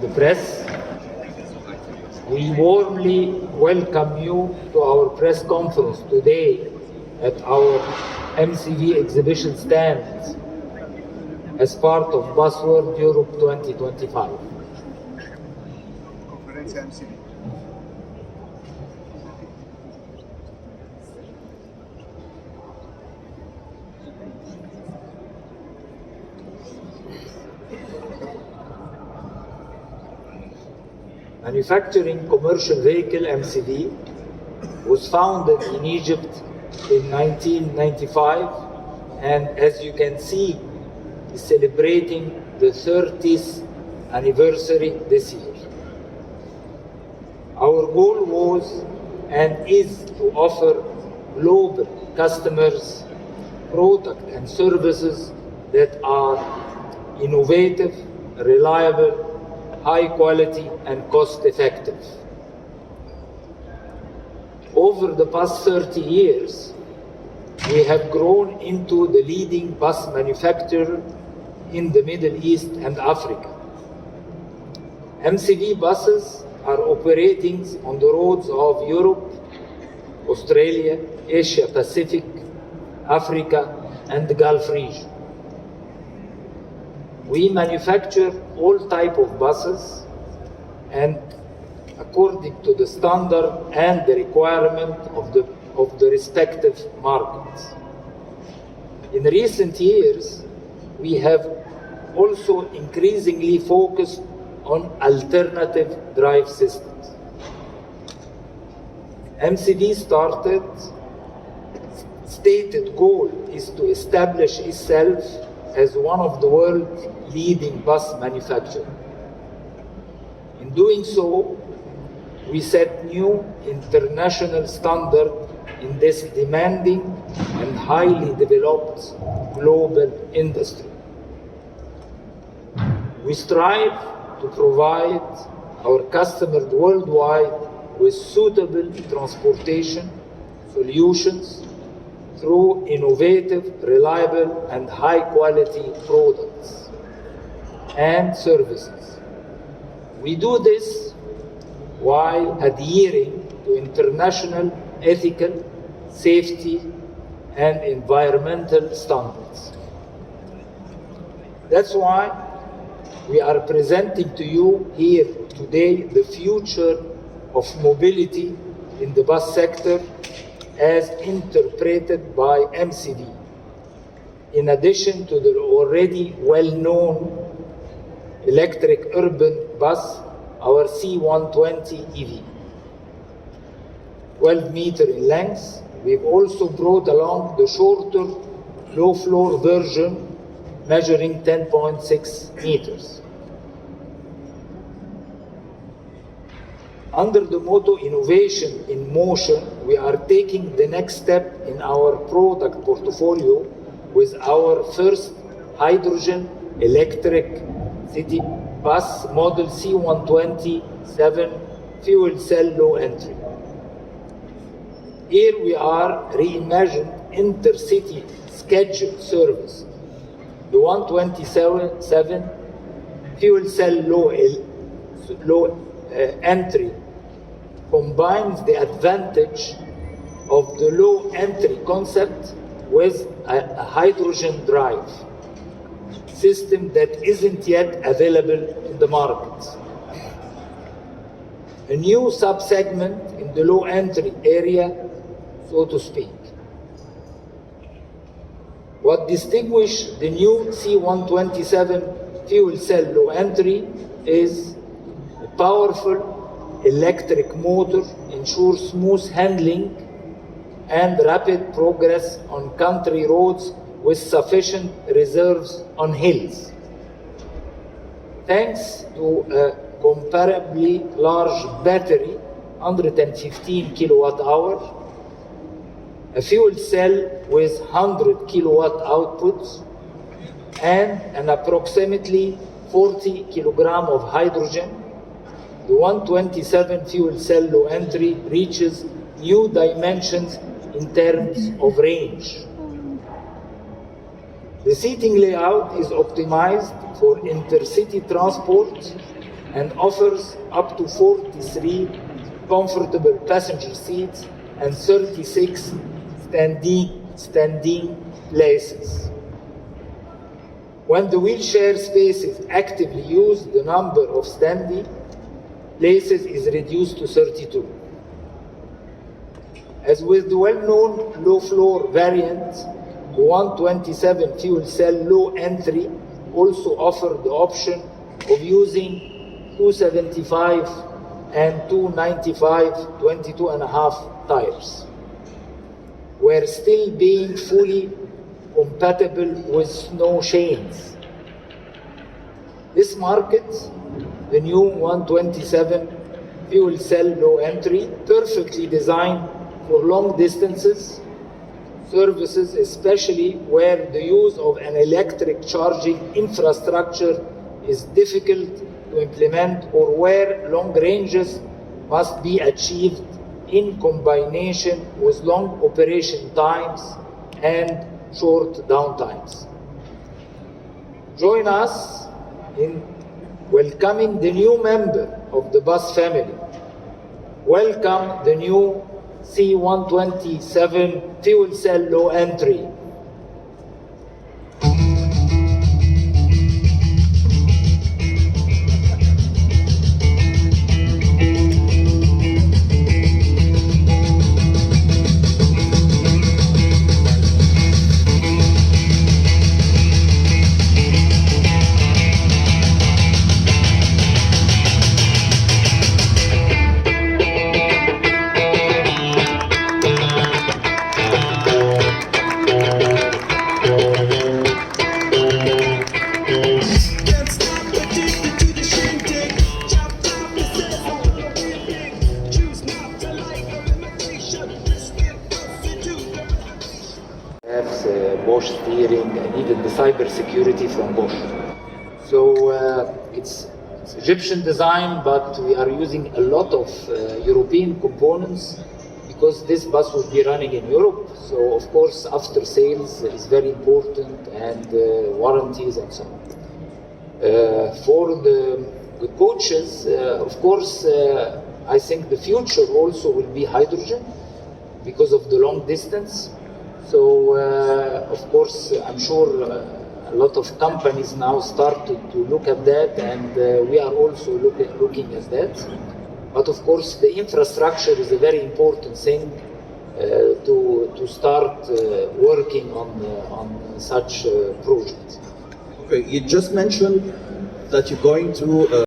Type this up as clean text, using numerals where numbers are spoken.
the press, we warmly welcome you to our press conference today at our MCV exhibition stand as part of Busworld Europe 2025. MCV. Manufacturing commercial vehicle MCV was founded in Egypt in 1995, and as you can see, is celebrating the 30th anniversary this year. Our goal was and is to offer global customers products and services that are innovative, reliable, high quality, and cost effective. Over the past 30 years, we have grown into the leading bus manufacturer in the Middle East and Africa. MCV buses are operating on the roads of Europe, Australia, Asia Pacific, Africa, and the Gulf region. We manufacture all types of buses, and according to the standard and the requirement of the respective markets. In recent years, we have also increasingly focused on alternative drive systems. MCV stated goal is to establish itself as one of the world's leading bus manufacturers. In doing so, we set new international standard in this demanding and highly developed global industry. We strive to provide our customers worldwide with suitable transportation solutions through innovative, reliable, and high-quality products and services. We do this while adhering to international ethical, safety, and environmental standards. That's why we are presenting to you here today the future of mobility in the bus sector as interpreted by MCV, in addition to the already well-known electric urban bus, our C120 EV. 12 meters in length, we've also brought along the shorter, low-floor version measuring 10.6 meters. Under the motto Innovation in Motion, we are taking the next step in our product portfolio with our first hydrogen electric city bus model C127 fuel cell low entry. Here we are reimagined intercity scheduled service. The 127 fuel cell low entry combines the advantage of the low entry concept with a hydrogen drive system that isn't yet available in the market. A new sub-segment in the low entry area, so to speak. What distinguishes the new C127 fuel cell low entry is a powerful electric motor ensures smooth handling and rapid progress on country roads with sufficient reserves on hills. Thanks to a comparably large battery, 115 kilowatt hour, a fuel cell with 100 kilowatt outputs, and an approximately 40 kilogram of hydrogen, the 127 fuel cell low entry reaches new dimensions in terms of range. The seating layout is optimized for intercity transport and offers up to 43 comfortable passenger seats and 36 standing places. When the wheelchair space is actively used, the number of standing places is reduced to 32. As with the well-known low-floor variant, the 127 fuel cell low entry also offered the option of using 275 and 295 22.5 tires, while still being fully compatible with snow chains. This market, the new 127 fuel cell low entry, perfectly designed for long distances services, especially where the use of an electric charging infrastructure is difficult to implement or where long ranges must be achieved in combination with long operation times and short downtimes. Join us in welcoming the new member of the bus family. Welcome the new C127 fuel cell low entry. Bosch steering and even the cyber security from Bosch. So it's Egyptian design, but we are using a lot of European components because this bus will be running in Europe. So of course after sales is very important, and warranties and so on. For the coaches, of course, I think the future also will be hydrogen because of the long distance. So, of course, I'm sure a lot of companies now start to look at that, and we are also looking at that. But of course, the infrastructure is a very important thing to start working on such projects. Okay, you just mentioned that you're going to